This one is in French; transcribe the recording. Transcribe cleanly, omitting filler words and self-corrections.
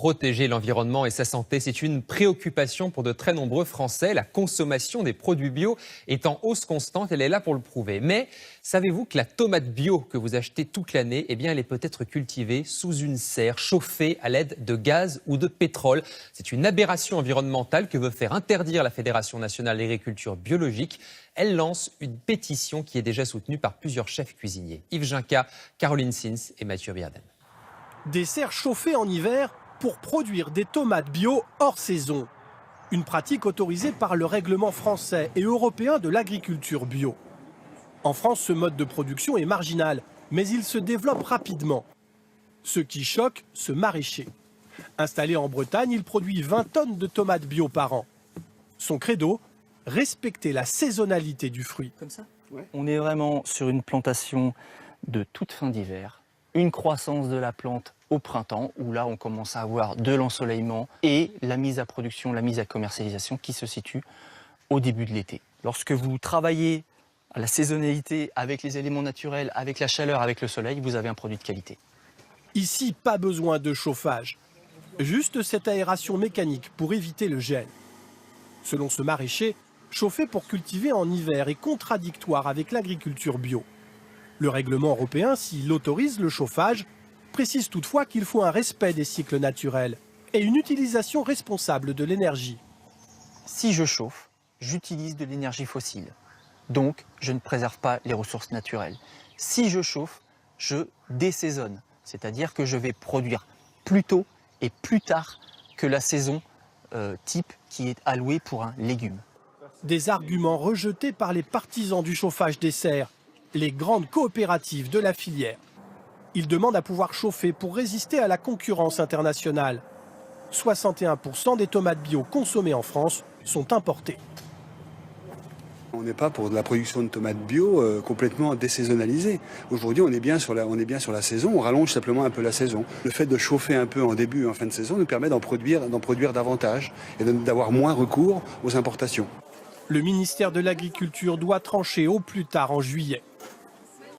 Protéger l'environnement et sa santé, c'est une préoccupation pour de très nombreux Français. La consommation des produits bio est en hausse constante, elle est là pour le prouver. Mais savez-vous que la tomate bio que vous achetez toute l'année, eh bien, elle est peut-être cultivée sous une serre chauffée à l'aide de gaz ou de pétrole. C'est une aberration environnementale que veut faire interdire la Fédération nationale d'agriculture biologique. Elle lance une pétition qui est déjà soutenue par plusieurs chefs cuisiniers. Yves Ginca, Caroline Sins et Mathieu Biarden. Des serres chauffées en hiver pour produire des tomates bio hors saison. Une pratique autorisée par le règlement français et européen de l'agriculture bio. En France, ce mode de production est marginal, mais il se développe rapidement. Ce qui choque, ce maraîcher. Installé en Bretagne, il produit 20 tonnes de tomates bio par an. Son credo, respecter la saisonnalité du fruit. Comme ça ? Ouais. On est vraiment sur une plantation de toute fin d'hiver, une croissance de la plante au printemps, où là on commence à avoir de l'ensoleillement et la mise à production, la mise à commercialisation qui se situe au début de l'été. Lorsque vous travaillez à la saisonnalité avec les éléments naturels, avec la chaleur, avec le soleil, vous avez un produit de qualité. Ici, pas besoin de chauffage, juste cette aération mécanique pour éviter le gel. Selon ce maraîcher, chauffer pour cultiver en hiver est contradictoire avec l'agriculture bio. Le règlement européen, s'il autorise le chauffage, précise toutefois qu'il faut un respect des cycles naturels et une utilisation responsable de l'énergie. Si je chauffe, j'utilise de l'énergie fossile. Donc, je ne préserve pas les ressources naturelles. Si je chauffe, je désaisonne. C'est-à-dire que je vais produire plus tôt et plus tard que la saison type qui est allouée pour un légume. Des arguments rejetés par les partisans du chauffage des serres, les grandes coopératives de la filière. Ils demandent à pouvoir chauffer pour résister à la concurrence internationale. 61% des tomates bio consommées en France sont importées. On n'est pas pour de la production de tomates bio complètement désaisonnalisée. Aujourd'hui, on est bien sur la saison, on rallonge simplement un peu la saison. Le fait de chauffer un peu en début et en fin de saison nous permet d'en produire davantage et d'avoir moins recours aux importations. Le ministère de l'Agriculture doit trancher au plus tard en juillet.